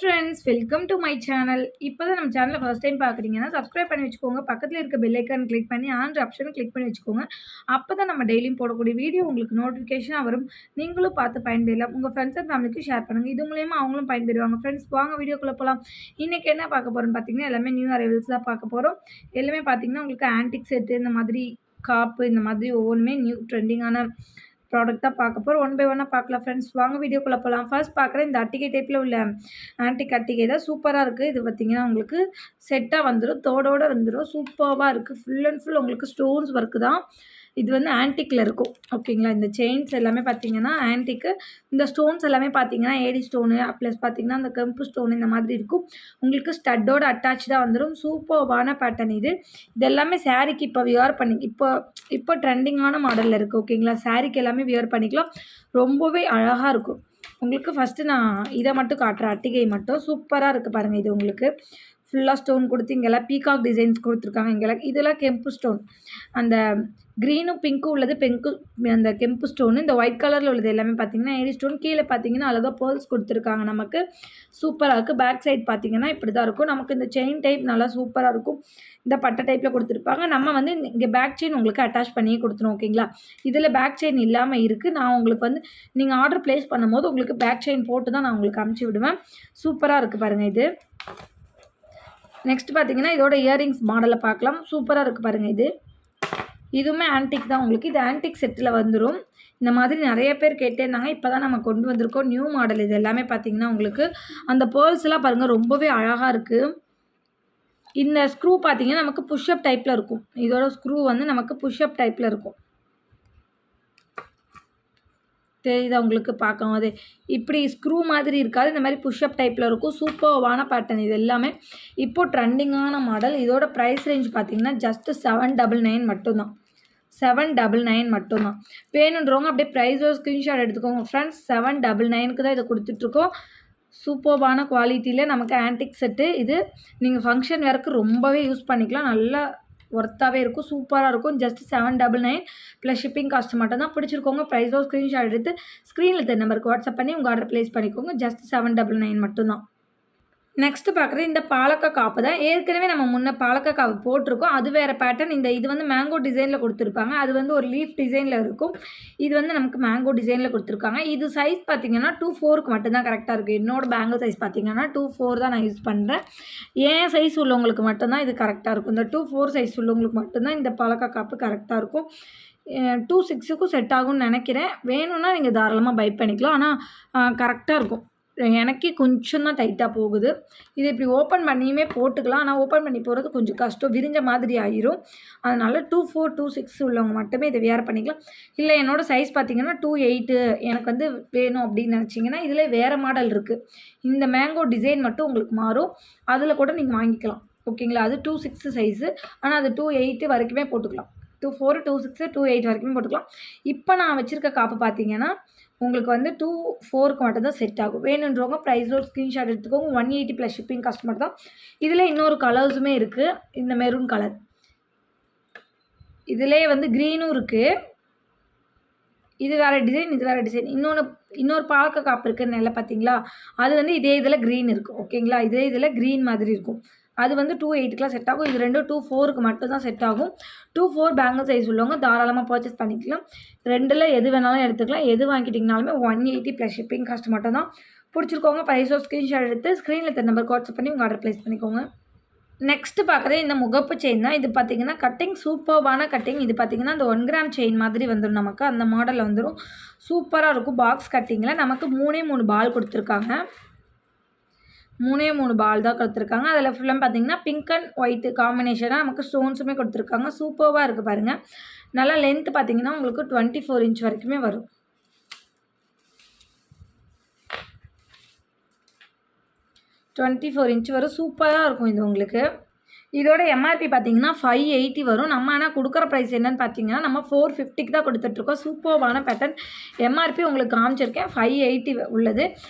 Friends, welcome to my channel. இப்போ தான் நம்ம சேனலை ஃபர்ஸ்ட் டைம் பார்க்குறீங்கன்னா சப்ஸ்கிரைப் பண்ணி வச்சுக்கோங்க. பக்கத்தில் இருக்க பெல் ஐக்கான் கிளிக் பண்ணி ஆன்ற ஆப்ஷனை கிளிக் பண்ணி வச்சுக்கோங்க. அப்போ தான் நம்ம டெய்லியும் போடக்கூடிய வீடியோ உங்களுக்கு நோட்டிஃபிகேஷனாக வரும். நீங்களும் பார்த்து பயன்பெறலாம். உங்கள் ஃப்ரெண்ட்ஸ் அண்ட் ஃபேமிலிக்கு ஷேர் பண்ணுங்கள். இது மூலயமா அவங்களும் பயன்பெறுவாங்க. ஃப்ரெண்ட்ஸ், வாங்க வீடியோக்குள்ளே போகலாம். இன்றைக்கி என்ன பார்க்க போகிறோன்னு பார்த்தீங்கன்னா, எல்லாமே நியூ அரைவல்ஸ் தான் பார்க்க போகிறோம். எல்லாமே பார்த்தீங்கன்னா உங்களுக்கு ஆன்டிக் செட்டு, இந்த மாதிரி காப்பு, இந்த மாதிரி ஒவ்வொன்றுமே நியூ ட்ரெண்டிங்கான ப்ராடக்ட் தான் பார்க்க போகிறோம். ஒன் பை ஒன்னாக பார்க்கலாம் ஃப்ரெண்ட்ஸ். வாங்க வீடியோக்குள்ளே போகலாம். ஃபர்ஸ்ட் பார்க்குற இந்த அட்டிகை டைப்பில் உள்ள ஆன்டிக் அட்டிகை தான் சூப்பராக இருக்குது. இது பார்த்திங்கன்னா உங்களுக்கு செட்டாக வந்துடும், தோடோடு வந்துடும். சூப்பராக இருக்குது. ஃபுல் அண்ட் ஃபுல் உங்களுக்கு ஸ்டோன்ஸ் ஒர்க்கு தான். இது வந்து ஆன்டிக்கில் இருக்கும், ஓகேங்களா. இந்த செயின்ஸ் எல்லாமே பார்த்திங்கன்னா ஆன்டிக்கு. இந்த ஸ்டோன்ஸ் எல்லாமே பார்த்திங்கன்னா ஏடி ஸ்டோனு ப்ளஸ் பார்த்திங்கன்னா அந்த கெம்பு ஸ்டோன் இந்த மாதிரி இருக்கும். உங்களுக்கு ஸ்டட்டோடு அட்டாச்சாக வந்துடும். சூப்பர்வான பேட்டர்ன் இது. இது எல்லாமே சாரீக்கு இப்போ வியர் பண்ணி இப்போ ட்ரெண்டிங்கான மாடலில் இருக்குது, ஓகேங்களா. சாரீக்கு எல்லாமே வியர் பண்ணிக்கலாம். ரொம்பவே அழகாக இருக்கும். உங்களுக்கு ஃபஸ்ட்டு நான் இதை மட்டும் காட்டுறேன், அட்டிகை மட்டும். சூப்பராக இருக்குது பாருங்கள். இது உங்களுக்கு ஃபுல்லாக ஸ்டோன் கொடுத்து இங்கெல்லாம் பீகாக் டிசைன்ஸ் கொடுத்துருக்காங்க. இங்கெல்லாம் இதெல்லாம் கெம்பு ஸ்டோன். அந்த க்ரீனும் பிங்க்கும் உள்ளது அந்த கெம்பு ஸ்டோனு. இந்த ஒயிட் கலரில் உள்ளது எல்லாமே பார்த்திங்கன்னா ஏடி ஸ்டோன். கீழே பார்த்திங்கன்னா அழகாக பேர்ல்ஸ் கொடுத்துருக்காங்க. நமக்கு சூப்பராக இருக்குது. பேக் சைட் பார்த்திங்கன்னா இப்படி தான் இருக்கும். நமக்கு இந்த செயின் டைப் நல்லா சூப்பராக இருக்கும். இந்த பட்டை டைப்பில் கொடுத்துருப்பாங்க. நம்ம வந்து இங்கே பேக் செயின் உங்களுக்கு அட்டாச் பண்ணியே கொடுத்துரும், ஓகேங்களா. இதில் பேக் செயின் இல்லாமல் இருக்குது. நான் உங்களுக்கு வந்து நீங்கள் ஆர்டர் ப்ளேஸ் பண்ணும்போது உங்களுக்கு பேக் செயின் போட்டு தான் நான் உங்களுக்கு அமுச்சு விடுவேன். சூப்பராக இருக்குது பாருங்கள் இது. நெக்ஸ்ட் பார்த்திங்கன்னா இதோட இயரிங்ஸ் மாடலை பார்க்கலாம். சூப்பராக இருக்குது பாருங்கள். இதுவுமே ஆன்டிக் தான் உங்களுக்கு. இது ஆன்டிக் செட்டில் வந்துடும். இந்த மாதிரி நிறைய பேர் கேட்டே இருந்தாங்க. இப்போ தான் நம்ம கொண்டு வந்திருக்கோம் நியூ மாடல். இது எல்லாமே பார்த்திங்கன்னா உங்களுக்கு அந்த பேர்ல்ஸ்லாம் பாருங்கள், ரொம்பவே அழகாக இருக்குது. இந்த ஸ்க்ரூ பார்த்திங்கன்னா நமக்கு புஷ்அப் டைப்பில் இருக்கும். இதோட ஸ்க்ரூ வந்து நமக்கு புஷ்அப் டைப்பில் இருக்கும். தெரியுதா உங்களுக்கு பார்க்கும்போது? இப்படி ஸ்க்ரூ மாதிரி இருக்காது, இந்த மாதிரி புஷ்அப் டைப்பில் இருக்கும். சூப்பர்வான பேட்டர்ன் இது எல்லாமே. இப்போது ட்ரெண்டிங்கான மாடல். இதோட ப்ரைஸ் ரேஞ்ச் பார்த்திங்கன்னா ஜஸ்ட்டு 799 மட்டும்தான். 799 மட்டும்தான். வேணுன்றவங்க அப்படியே ப்ரைஸோட ஸ்க்ரீன்ஷாட் எடுத்துக்கோங்க ஃப்ரெண்ட்ஸ். 799க்கு தான் இதை கொடுத்துட்ருக்கோம். சூப்பர்வான குவாலிட்டியில் நமக்கு ஆன்டிக் செட்டு. இது நீங்கள் ஃபங்க்ஷன் வேறுக்கு ரொம்பவே யூஸ் பண்ணிக்கலாம். நல்லா ஒர்த்தாகவே இருக்கும், சூப்பராக இருக்கும். ஜஸ்ட் 799 ப்ளஸ் ஷிப்பிங் காஸ்ட் மட்டும் தான். பிடிச்சிருக்கோங்க ப்ரைஸோ ஸ்க்ரீன்ஷாட் எடுத்து ஸ்க்ரீனில் தெரிய நம்பருக்கு வாட்ஸ்அப் பண்ணி உங்கள் ஆர்டர் ப்ளேஸ் பண்ணிக்கோங்க. ஜஸ்ட் 799 மட்டும்தான். நெக்ஸ்ட்டு பார்க்குறது இந்த பாலக்கா காப்பு தான். ஏற்கனவே நம்ம முன்னே பாலக்கா காப்பு போட்டிருக்கோம். அது வேறு பேட்டர்ன். இது வந்து மேங்கோ டிசைனில் கொடுத்துருப்பாங்க. அது வந்து ஒரு லீஃப் டிசைனில் இருக்கும். இது வந்து நமக்கு மேங்கோ டிசைனில் கொடுத்துருக்காங்க. இது சைஸ் பார்த்திங்கன்னா 2/4க்கு மட்டும்தான் கரெக்டாக இருக்குது. என்னோடய பேங்கிள் சைஸ் பார்த்திங்கன்னா 2/4 தான் நான் யூஸ் பண்ணுறேன். ஏன் சைஸ் உள்ளவங்களுக்கு மட்டும்தான் இது கரெக்டாக இருக்கும். இந்த 2/4 சைஸ் உள்ளவங்களுக்கு மட்டும்தான் இந்த பாலக்கா காப்பு கரெக்டாக இருக்கும். 2/6க்கும் செட் ஆகும்னு நினைக்கிறேன். வேணும்னா நீங்கள் தாராளமாக பை பண்ணிக்கலாம். ஆனால் கரெக்டாக இருக்கும். எனக்கே கொஞ்சம் தான் டைட்டாக போகுது. இது இப்படி ஓப்பன் பண்ணியுமே போட்டுக்கலாம். ஆனால் ஓப்பன் பண்ணி போகிறது கொஞ்சம் கஷ்டம், விரிஞ்ச மாதிரி ஆயிரும். அதனால் 2/4 2/6 உள்ளவங்க மட்டுமே இதை வியர் பண்ணிக்கலாம். இல்லை என்னோடய சைஸ் பார்த்திங்கன்னா 2/8 எனக்கு வந்து வேணும் அப்படின்னு நினச்சிங்கன்னா இதில் வேறு மாடல் இருக்குது. இந்த மேங்கோ டிசைன் மட்டும் உங்களுக்கு மாறும். அதில் கூட நீங்கள் வாங்கிக்கலாம், ஓகேங்களா. அது 2/6 சைஸு. ஆனால் அது 2/8 வரைக்குமே போட்டுக்கலாம். 2/4 2/6 2/8 வரைக்குமே போட்டுக்கலாம். இப்போ நான் வச்சுருக்க காப்பு பார்த்திங்கன்னா உங்களுக்கு வந்து 2/4க்கு மட்டும் தான் செட் ஆகும். வேணுன்றவங்க ப்ரைஸோட ஸ்க்ரீன்ஷாட் எடுத்துக்கோங்க. 180 ப்ளஸ் ஷிப்பிங் காஸ்ட் மட்டும் தான். இதில் இன்னொரு கலர்ஸுமே இருக்குது. இந்த மெரூன் கலர். இதிலே வந்து க்ரீனும் இருக்குது. இது வேறு டிசைன், இது வேறு டிசைன். இன்னொரு பாலக்கா காப்பு இருக்குன்னு நல்லா பார்த்தீங்களா? அது வந்து இதே இதில் க்ரீன் இருக்கும், ஓகேங்களா. இதே இதில் க்ரீன் மாதிரி இருக்கும். அது வந்து 2/8க்குலாம் செட் ஆகும். இது ரெண்டும் 2/4க்கு மட்டும் தான் செட் ஆகும். 2/4 பேங்கிள் சைஸ் உள்ளவங்க தாராளமாக பர்ச்சேஸ் பண்ணிக்கலாம். ரெண்டில் எது வேணாலும் எடுத்துக்கலாம். எது வாங்கிட்டிங்கனாலுமே 180 ப்ளஸ் ஷிப்பிங் காஸ்ட் மட்டும் தான். பிடிச்சிருக்கோங்க ப்ரைஸோ ஸ்க்ரீன்ஷாட் எடுத்து ஸ்க்ரீனில் தெரிய நம்பருக்கு வாட்ஸ்அப் பண்ணி உங்கள் ஆர்டர் ப்ளேஸ் பண்ணிக்கோங்க. நெக்ஸ்ட்டு பார்க்குறது இந்த முகப்பு செயின் தான். இது பார்த்திங்கன்னா கட்டிங் சூப்பர்வான கட்டிங். இது பார்த்திங்கன்னா அந்த 1 கிராம் செயின் மாதிரி வந்துடும் நமக்கு. அந்த மாடலில் வந்துடும். சூப்பராக இருக்கும். பாக்ஸ் கட்டிங்கில் நமக்கு 3 பால் கொடுத்துருக்காங்க. 3 பால் தான் கொடுத்துருக்காங்க. அதில் ஃபுல்லாக பார்த்திங்கன்னா பிங்க் அண்ட் ஒயிட்டு காம்பினேஷனாக நமக்கு ஸ்டோன்ஸுமே கொடுத்துருக்காங்க. சூப்பராக இருக்குது பாருங்கள். நல்லா லென்த்து பார்த்திங்கன்னா உங்களுக்கு 24 இன்ச் வரைக்குமே வரும். 24 இன்ச் வரும். சூப்பராக இருக்கும் இது உங்களுக்கு. இதோட எம்ஆர்பி பார்த்திங்கன்னா 580 வரும். நம்ம ஆனால் கொடுக்குற ப்ரைஸ் என்னென்னு பார்த்தீங்கன்னா நம்ம 450க்கு தான் கொடுத்துட்ருக்கோம். சூப்பர்வான பேட்டர்ன். எம்ஆர்பி உங்களுக்கு காமிச்சிருக்கேன் 580 உள்ளது.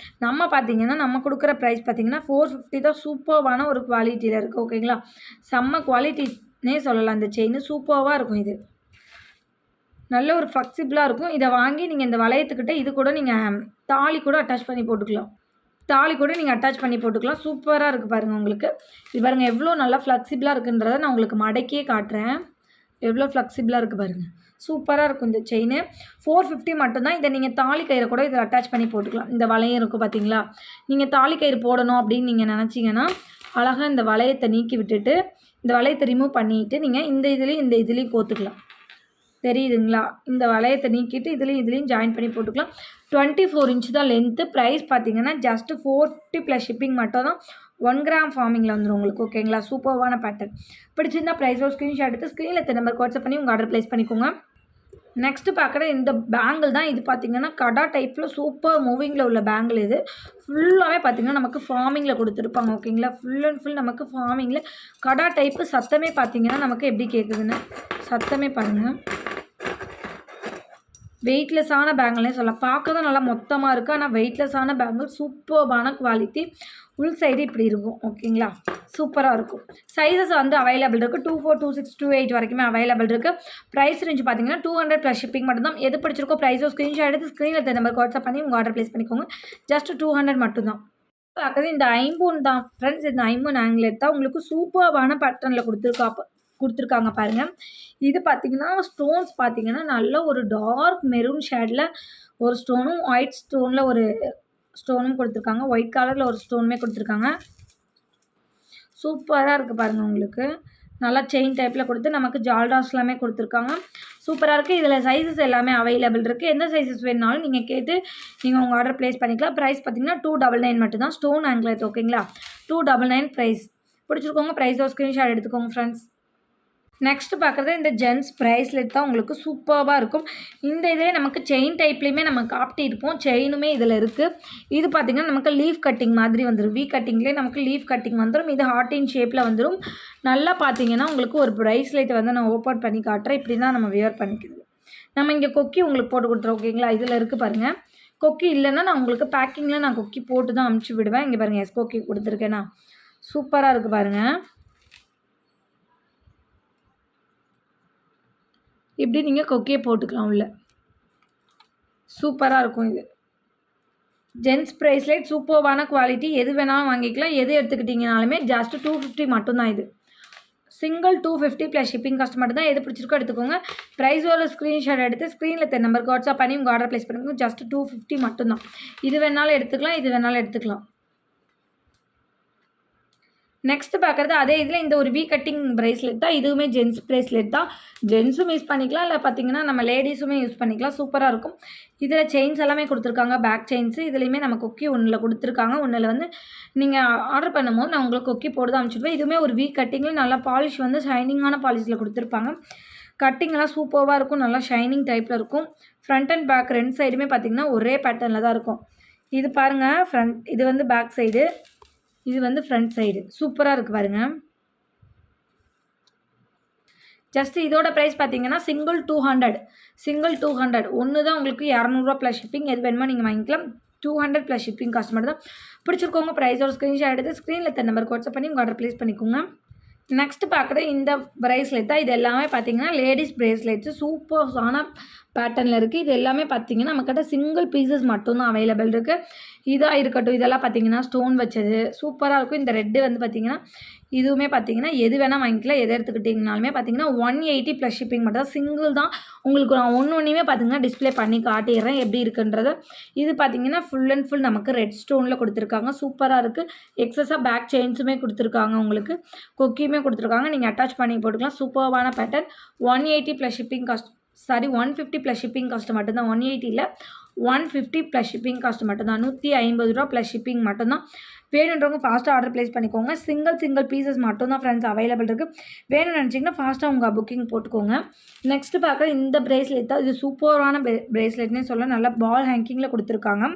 நம்ம பார்த்திங்கன்னா நம்ம கொடுக்குற ப்ரைஸ் பார்த்திங்கன்னா 450 தான். சூப்பர்வான ஒரு குவாலிட்டியில் இருக்குது, ஓகேங்களா. செம்ம குவாலிட்டினே சொல்லலாம். இந்த செயின் சூப்பராக இருக்கும். இது நல்ல ஒரு ஃப்ளெக்சிபிளாக இருக்கும். இதை வாங்கி நீங்கள் இந்த வளையத்துக்கிட்ட இது கூட நீங்கள் தாலி கூட அட்டாச் பண்ணி போட்டுக்கலாம். தாலி கூட நீங்கள் அட்டாச் பண்ணி போட்டுக்கலாம். சூப்பராக இருக்குது பாருங்கள் உங்களுக்கு. இது பாருங்கள் எவ்வளோ நல்லா ஃப்ளெக்சிபிளாக இருக்குன்றதை நான் உங்களுக்கு மடக்கியே காட்டுறேன். எவ்வளோ ஃப்ளெக்சிபிளாக இருக்குது பாருங்கள். சூப்பராக இருக்கும் இந்த செயினு. 450 மட்டும்தான். இதை நீங்கள் தாலி கயிறை கூட இதில் அட்டாச் பண்ணி போட்டுக்கலாம். இந்த வளையம் இருக்கும் பார்த்தீங்களா, நீங்கள் தாலி கயிறு போடணும் அப்படின்னு நீங்கள் நினச்சிங்கன்னா அழகாக இந்த வளையத்தை நீக்கி விட்டுட்டு இந்த வளையத்தை ரிமூவ் பண்ணிவிட்டு நீங்கள் இந்த இதுலேயும் கோத்துக்கலாம். தெரியுதுங்களா? இந்த வளையத்தை நீக்கிட்டு இதுலேயும் ஜாயின் பண்ணி போட்டுக்கலாம். 24 இன்ச் தான் லென்த்து. ப்ரைஸ் பார்த்தீங்கன்னா ஜஸ்ட்டு 40 + ஷிப்பிங் மட்டும் தான். 1 கிராம் ஃபார்மிங்கில் வந்துடும் உங்களுக்கு. ஓகேங்களா? சூப்பர்வான பேட்டர்ன். பிடிச்சிருந்தா ப்ரைஸோட ஸ்க்ரீன்ஷாட் எடுத்து ஸ்க்ரீனில் இருக்க நம்பருக்கு வாட்ஸ்அப் பண்ணி உங்கள் ஆர்டர் ப்ளேஸ் பண்ணிக்கோங்க. நெக்ஸ்ட்டு பார்க்குற இந்த பேங்கிள் தான். இது பார்த்திங்கன்னா கடா டைப்பில் சூப்பர் மூவிங்கில் உள்ள பேங்கிள். இது ஃபுல்லாகவே பார்த்திங்கன்னா நமக்கு ஃபார்மிங்கில் கொடுத்துருப்பாங்க. ஓகேங்களா? ஃபுல் அண்ட் ஃபுல் நமக்கு ஃபார்மிங்கில் கடா டைப்பு. சத்தமே பார்த்திங்கன்னா நமக்கு எப்படி கேட்குதுன்னு சத்தமே பாருங்கள். வெயிட்லெஸ்ஸான பேங்கிள்னே சொல்லலாம். பார்க்க தான் நல்லா மொத்தமாக இருக்குது, ஆனால் வெயிட்லெஸ்ஸான பேங்கிள். சூப்பர்பான குவாலிட்டி. உள் சைடு இப்படி இருக்கும். ஓகேங்களா? சூப்பராக இருக்கும். சைஸஸ் வந்து அவைலபிள் இருக்குது. 24, 26, 28 வரைக்குமே அவைலபிள் இருக்குது. ப்ரைஸ் ரேஞ்ச் பார்த்தீங்கன்னா 200 + ஷிப்பிங் மட்டும்தான். எது பிடிச்சிருக்கோ ப்ரைஸோ ஸ்க்ரீன்ஷாட் எடுத்து ஸ்க்ரீனில் இருக்க நம்பருக்கு வாட்ஸ்அப் பண்ணி உங்கள் ஆர்டர் ப்ளேஸ் பண்ணிக்கோங்க. ஜஸ்ட் 200 மட்டும்தான். பார்க்குறது இந்த ஐம்பூன் தான் ஃப்ரெண்ட்ஸ். இந்த ஐம்பூன் ஆங்கிலேட் தான் உங்களுக்கு சூப்பர்பான பேட்டர்னில் கொடுத்துருக்காங்க பாருங்கள். இது பார்த்திங்கன்னா ஸ்டோன்ஸ் பார்த்திங்கன்னா நல்ல ஒரு டார்க் மெரூன் ஷேடில் ஒரு ஸ்டோனும் ஒயிட் ஸ்டோனில் ஒரு ஸ்டோனும் கொடுத்துருக்காங்க. ஒயிட் கலரில் ஒரு ஸ்டோனுமே கொடுத்துருக்காங்க. சூப்பராக இருக்குது பாருங்கள் உங்களுக்கு. நல்லா செயின் டைப்பில் கொடுத்து நமக்கு ஜால்டாஸ் எல்லாமே கொடுத்துருக்காங்க. சூப்பராக இருக்குது. இதில் சைஸஸ் எல்லாமே அவைலபிள் இருக்குது. எந்த சைஸஸ் வேணுனாலும் நீங்கள் கேட்டு நீங்கள் உங்கள் ஆர்டர் ப்ளேஸ் பண்ணிக்கலாம். ப்ரைஸ் பார்த்திங்கன்னா 299 மட்டும்தான். ஸ்டோன் ஆங்கிலேட். ஓகேங்களா? 299 ப்ரைஸ். பிடிச்சிருக்கோங்க ப்ரைஸோ ஸ்க்ரீன்ஷாட் எடுத்துக்கோங்க ஃப்ரெண்ட்ஸ். நெக்ஸ்ட்டு பார்க்குறது இந்த ஜென்ஸ் ப்ரைஸ்லெட் தான். உங்களுக்கு சூப்பராக இருக்கும். இந்த இதே நமக்கு செயின் டைப்லேயுமே நம்ம காட்டியிருப்போம். செயினுமே இதில் இருக்குது. இது பார்த்திங்கன்னா நமக்கு லீஃப் கட்டிங் மாதிரி வந்துடும். வி கட்டிங்லேயே நமக்கு லீஃப் கட்டிங் வந்துடும். இது ஹார்ட்டின் ஷேப்பில் வந்துடும். நல்லா பார்த்திங்கன்னா உங்களுக்கு ஒரு ப்ரைஸ்லெட் வந்து நான் ஓப்பன் பண்ணி காட்டுறேன். இப்படி தான் நம்ம வியர் பண்ணிக்கிறது. நம்ம இங்கே கொக்கி உங்களுக்கு போட்டு கொடுத்துருவோம். ஓகேங்களா? இதில் இருக்குது பாருங்கள். கொக்கி இல்லைன்னா நான் உங்களுக்கு பேக்கிங்கில் நான் கொக்கி போட்டு தான் அமுச்சு விடுவேன். இங்கே பாருங்கள், எஸ் கொக்கி கொடுத்துருக்கேன்னா சூப்பராக இருக்குது பாருங்கள். இப்படி நீங்கள் கொக்கியை போட்டுக்கலாம் உள்ள. சூப்பராக இருக்கும். இது ஜென்ஸ் ப்ரைஸ்லைட். சூப்பர்வான குவாலிட்டி. எது வேணாலும் வாங்கிக்கலாம். எது எடுத்துக்கிட்டிங்கனாலுமே ஜஸ்ட் 250 மட்டும்தான். இது சிங்கிள் 250 + ஷிப்பிங் காஸ்ட் மட்டும் தான். எது பிடிச்சிருக்கோ எடுத்துக்கோங்க. ப்ரைஸோட ஸ்க்ரீன்ஷாட் எடுத்து ஸ்க்ரீனில் இருக்க நம்பருக்கு வாட்ஸ்அப் பண்ணி உங்கள் ஆர்டர் ப்ளேஸ் பண்ணிக்கோங்க. ஜஸ்ட் 250 மட்டும்தான். இது வேணாலும் எடுத்துக்கலாம், இது வேணாலும் எடுத்துக்கலாம். நெக்ஸ்ட்டு பார்க்குறது அதே இதில் இந்த ஒரு வி கட்டிங் ப்ரைஸ்லெட் தான். இதுவுமே ஜென்ஸ் ப்ரைஸ்லெட் தான். ஜென்ஸும் யூஸ் பண்ணிக்கலாம், இல்லை பார்த்திங்கன்னா நம்ம லேடிஸுமே யூஸ் பண்ணிக்கலாம். சூப்பராக இருக்கும். இதில் செயின்ஸ் எல்லாமே கொடுத்துருக்காங்க. பேக் செயின்ஸு இதுலேயுமே நம்ம கொக்கி ஒன்றில் கொடுத்துருக்காங்க. ஒன்றில் வந்து நீங்கள் ஆர்டர் பண்ணும்போது நான் உங்களுக்கு கொக்கி போட்டு தான் அனுப்பிச்சிடுவேன். இதுவுமே ஒரு வி கட்டிங்கில் நல்லா பாலிஷ் வந்து ஷைனிங்கான பாலிஷில் கொடுத்துருப்பாங்க. கட்டிங்கெல்லாம் சூப்பராக இருக்கும். நல்லா ஷைனிங் டைப்பில் இருக்கும். ஃப்ரண்ட் அண்ட் பேக் 2 சைடுமே பார்த்திங்கன்னா ஒரே பேட்டர்னில் தான் இருக்கும். இது பாருங்கள், இது வந்து பேக் சைடு, இது வந்து ஃப்ரண்ட் சைடு. சூப்பராக இருக்குது பாருங்கள். ஜஸ்ட் இதோட ப்ரைஸ் பார்த்தீங்கன்னா சிங்கிள் 200 ஒன்று தான். உங்களுக்கு 200 ரூபா + ஷிப்பிங். எது வேணுமோ நீங்கள் வாங்கிக்கலாம். 200 + ஷிப்பிங் காஸ்ட் மட்டும் தான். பிடிச்சிருக்கோங்க ப்ரைஸோட ஸ்க்ரீன்ஷாட் எடுத்து ஸ்க்ரீனில் இருக்க நம்பருக்கு வாட்ஸ்அப் பண்ணி உங்கள் ஆர்டர் ப்ளேஸ் பண்ணிக்கோங்க. நெக்ஸ்ட்டு பார்க்குறது இந்த ப்ரைஸ்லெட் தான். இது எல்லாமே பார்த்திங்கன்னா லேடிஸ் ப்ரேஸ்லெட்ஸு சூப்பர்ஸான பேட்டர்னில் இருக்குது. இது எல்லாமே பார்த்திங்கன்னா நம்மக்கிட்ட சிங்கிள் பீசஸ் மட்டும்தான் அவைலபிள் இருக்குது. இதாக இருக்கட்டும், இதெல்லாம் பார்த்திங்கன்னா ஸ்டோன் வச்சது சூப்பராக இருக்கும். இந்த ரெட்டு வந்து பார்த்திங்கன்னா இதுவுமே பார்த்திங்கன்னா எது வேணால் வாங்கிக்கலாம். எது எடுத்துக்கிட்டிங்கனாலுமே பார்த்திங்கன்னா 180 + ஷிப்பிங் மட்டும் தான். சிங்கிள் தான். உங்களுக்கு நான் ஒன்றுமே பார்த்திங்கன்னா டிஸ்பிளே பண்ணி காட்டிடுறேன் எப்படி இருக்குன்றது. இது பார்த்திங்கன்னா ஃபுல் அண்ட் ஃபுல் நமக்கு ரெட் ஸ்டோனில் கொடுத்துருக்காங்க. சூப்பராக இருக்குது. எக்ஸஸாக பேக் செயின்ஸுமே கொடுத்துருக்காங்க. உங்களுக்கு கொக்கியுமே கொடுத்துருக்காங்க. நீங்கள் அட்டாச் பண்ணி போட்டுக்கலாம். சூப்பர்வான pattern. 180 + shipping cost 150 + shipping cost மட்டும்தான். 180 இல்லை, 150 + ஷிப்பிங் காஸ்ட் மட்டும்தான். 150 ரூபா + ஷிப்பிங் மட்டும்தான். வேணுன்றவங்க ஃபாஸ்ட்டாக ஆர்டர் ப்ளேஸ் பண்ணிக்கோங்க. சிங்கிள் பீசஸ் மட்டும்தான் ஃப்ரெண்ட்ஸ் அவைலபிள் இருக்குது. வேணும்னு நினச்சிங்கன்னா ஃபாஸ்ட்டாக உங்கள் புக்கிங் போட்டுக்கோங்க. நெக்ஸ்ட்டு பார்க்குற இந்த ப்ரேஸ்லெட் தான். இது சூப்பரான ப்ரேஸ்லெட்னே சொல்ல. நல்லா பால் ஹேங்கிங்கில் கொடுத்துருக்காங்க.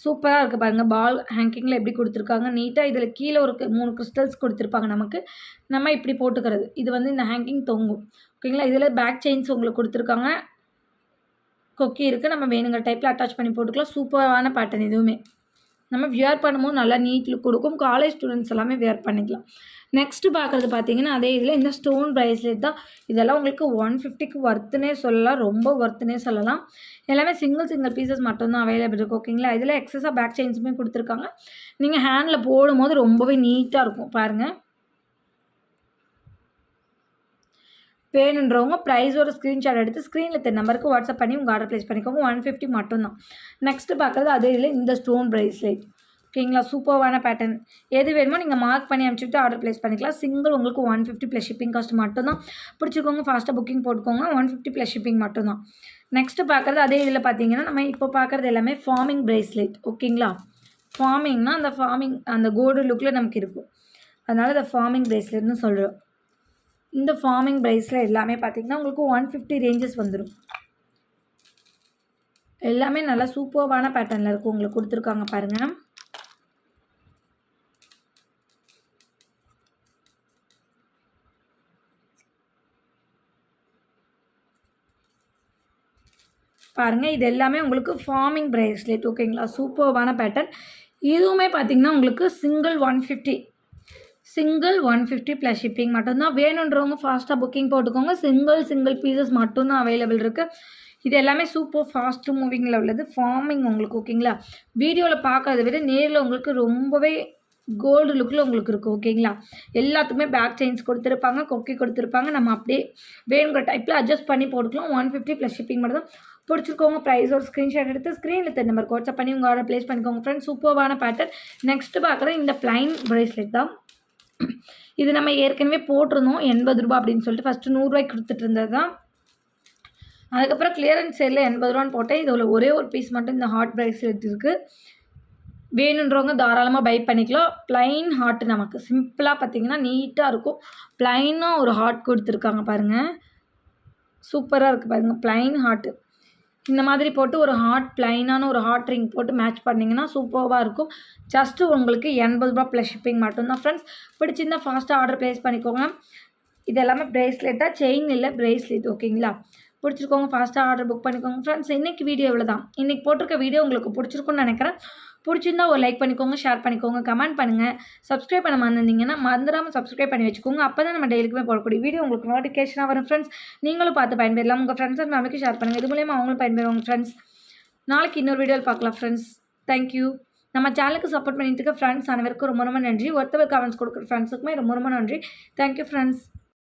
சூப்பராக இருக்குது பாருங்கள். பால் ஹேங்கிங்கில் எப்படி கொடுத்துருக்காங்க நீட்டாக. இதில் கீழே ஒரு 3 கிறிஸ்டல்ஸ் கொடுத்துருப்பாங்க நமக்கு. நம்ம இப்படி போட்டுக்கிறது. இது வந்து இந்த ஹேங்கிங் தொங்கும். ஓகேங்களா? இதில் பேக் செயின்ஸ் உங்களுக்கு கொடுத்துருக்காங்க. கொக்கி இருக்குது. நம்ம வேணுங்கிற டைப்பில் அட்டாச் பண்ணி போட்டுக்கலாம். சூப்பரான பேட்டர்ன் இதுவுமே. நம்ம வியர் பண்ணும்போது நல்லா நீட் லுக் கொடுக்கும். காலேஜ் ஸ்டூடெண்ட்ஸ் எல்லாமே வியர் பண்ணிக்கலாம். நெக்ஸ்ட்டு பார்க்குறது பார்த்தீங்கன்னா, அதே இதில் இந்த ஸ்டோன் ப்ரேஸ்லெட் தான். இதெல்லாம் உங்களுக்கு 150க்கு ஒர்த்துன்னே சொல்லலாம். ரொம்ப ஒர்த்துன்னே சொல்லலாம். எல்லாமே சிங்கிள் பீசஸ் மட்டும் தான் அவைலபிள் இருக்குது. ஓகேங்களா? இதில் எக்ஸஸாக பேக் செயின்ஸுமே கொடுத்துருக்காங்க. நீங்கள் ஹேண்டில் போடும்போது ரொம்பவே நீட்டாக இருக்கும் பாருங்கள். வேணுன்றவங்க ப்ரைஸோட ஸ்க்ரீன்ஷாட் எடுத்து ஸ்க்ரீனில் தெரிய நம்பருக்கு வாட்ஸ்அப் பண்ணி உங்கள் ஆர்டர் ப்ளேஸ் பண்ணிக்கோங்க. 150 மட்டும்தான். நெக்ஸ்ட்டு பார்க்குறது அதே இதில் இந்த ஸ்டோன் ப்ரேஸ்லெட். ஓகேங்களா? சூப்பர்வான பேட்டர்ன். எது வேணுமோ நீங்கள் மார்க் பண்ணி அனுப்பிச்சுட்டு ஆர்டர் ப்ளேஸ் பண்ணிக்கலாம். சிங்கிள் உங்களுக்கு 150 ப்ளஸ் ஷிப்பிங் காஸ்ட் மட்டும்தான். பிடிச்சிக்கோங்க, ஃபாஸ்ட்டாக புக்கிங் போட்டுக்கோங்க. 150 ப்ளஸ் ஷிப்பிங் மட்டும்தான். நெக்ஸ்ட்டு பார்க்குறது அதே இதில் பார்த்தீங்கன்னா, நம்ம இப்போ பார்க்குறது எல்லாமே ஃபார்மிங் ப்ரேஸ்லெட். ஓகேங்களா? ஃபார்மிங்னா அந்த கோல்டு லுக்கில் நமக்கு இருக்கும். அதனால் இதை ஃபார்மிங் ப்ரேஸ்லெட்னு சொல்கிறோம். இந்த ஃபார்மிங் ப்ரைஸில் எல்லாமே பார்த்தீங்கன்னா உங்களுக்கு 150 ரேஞ்சஸ் வந்துடும். எல்லாமே நல்லா சூப்பர்வான பேட்டர்னில் இருக்கும். உங்களுக்கு கொடுத்துருக்காங்க பாருங்கள். பாருங்கள், இது எல்லாமே உங்களுக்கு ஃபார்மிங் ப்ரேஸ்லெட். ஓகேங்களா? சூப்பர்வான பேட்டர்ன். இதுவுமே பார்த்தீங்கன்னா உங்களுக்கு சிங்கிள் 150 ப்ளஸ் ஷிப்பிங் மட்டும்தான். வேணுன்றவங்க ஃபாஸ்ட்டாக புக்கிங் போட்டுக்கோங்க. சிங்கிள் பீசஸ் மட்டும்தான் அவைலபிள் இருக்குது. இது எல்லாமே சூப்பர் ஃபாஸ்ட் மூவிங்கில் உள்ளது. ஃபார்மிங் உங்களுக்கு. ஓகேங்களா? வீடியோவில் பார்க்கறத விட நேரில் உங்களுக்கு ரொம்பவே கோல்டு லுக்கில் உங்களுக்கு இருக்கும். ஓகேங்களா? எல்லாத்துக்குமே பேக் செயின்ஸ் கொடுத்துருப்பாங்க, கொக்கி கொடுத்துருப்பாங்க. நம்ம அப்படியே வேணுங்கிற டைப்பில் அட்ஜஸ்ட் பண்ணி போட்டுக்கலாம். 150 ப்ளஸ் ஷிப்பிங் மட்டும் தான். பிடிச்சிருக்கோங்க ப்ரைஸ் ஒரு ஸ்க்ரீன்ஷாட் எடுத்து ஸ்க்ரீனில் தெரிய நம்பருக்கு வாட்ஸ்அப் பண்ணி உங்கள் ஆர்டர் ப்ளேஸ் பண்ணிக்கோங்க ஃப்ரெண்ட்ஸ். சூப்பர்வான பேட்டர்ன். நெக்ஸ்ட்டு பார்க்குறது இந்த ப்ளைன் ப்ரேஸ்லெட் தான். இது நம்ம ஏற்கனவே போட்டிருந்தோம் 80 ரூபா அப்படின்னு சொல்லிட்டு. ஃபஸ்ட்டு 100 ரூபாய்க்கு கொடுத்துட்டு இருந்தது தான். அதுக்கப்புறம் கிளியரன்ஸ் சேலில் 80 ரூபான்னு போட்டேன். இதில் ஒரே ஒரு பீஸ் மட்டும் இந்த ஹார்ட் ப்ரேஸ்லெட் இருக்குது. வேணுன்றவங்க தாராளமாக பை பண்ணிக்கலாம். ப்ளைன் ஹார்ட் நமக்கு சிம்பிளாக பார்த்தீங்கன்னா நீட்டாக இருக்கும். ப்ளைனாக ஒரு ஹார்ட் கொடுத்துருக்காங்க பாருங்கள். சூப்பராக இருக்குது பாருங்கள். ப்ளைன் ஹார்ட்டு இந்த மாதிரி போட்டு ஒரு ப்ளைனான ஒரு ஹார்ட் ரிங் போட்டு மேட்ச் பண்ணிங்கன்னா சூப்பராக இருக்கும். ஜஸ்ட்டு உங்களுக்கு 80 ரூபா ப்ளஸ் ஷிப்பிங் மட்டும்தான் ஃப்ரெண்ட்ஸ். பிடிச்சிருந்தால் ஃபாஸ்ட்டாக ஆர்டர் ப்ளேஸ் பண்ணிக்கோங்க. இது எல்லாமே ப்ரேஸ்லெட்டாக, செயின் இல்லை ப்ரேஸ்லெட். ஓகேங்களா? பிடிச்சிருக்கோங்க ஃபாஸ்ட்டாக ஆர்டர் புக் பண்ணிக்கோங்க ஃப்ரெண்ட்ஸ். இன்றைக்கி வீடியோ இவ்வளோ தான். இன்றைக்கி போட்டிருக்க வீடியோ உங்களுக்கு பிடிச்சிருக்குன்னு நினைக்கிறேன். பிடிச்சிருந்தா ஒரு லைக் பண்ணிக்கோங்க, ஷேர் பண்ணிக்கோங்க, கமெண்ட் பண்ணுங்கள். சப்ஸ்கிரைப் பண்ண மறந்துருந்தீங்கன்னா மறந்துடாமல் சப்ஸ்கிரைப் பண்ணி வச்சுக்கோங்க. அப்போ தான் நம்ம டெய்லிக்குமே போடக்கூடிய வீடியோ உங்களுக்கு நோட்டிஃபிகேஷனாக வரும் ஃப்ரெண்ட்ஸ். நீங்களும் பார்த்து பயன்பெறலாம். உங்கள் ஃப்ரெண்ட்ஸ் அண்ட் ஃபேமிலிக்கு ஷேர் பண்ணுங்கள். இது மூலயமா அவங்களும் பயன்பெறுவாங்க ஃப்ரெண்ட்ஸ். நாளைக்கு இன்னொரு வீடியோவில் பார்க்கலாம் ஃப்ரெண்ட்ஸ். தேங்க்யூ. நம்ம சேனலுக்கு சப்போர்ட் பண்ணிட்டு இருக்க ஃப்ரெண்ட்ஸ் அனைவருக்கும் ரொம்ப ரொம்ப நன்றி. ஒருத்தவர் கமெண்ட்ஸ் கொடுக்குற ஃப்ரெண்ட்ஸுக்குமே ரொம்ப ரொம்ப நன்றி. Thank you friends.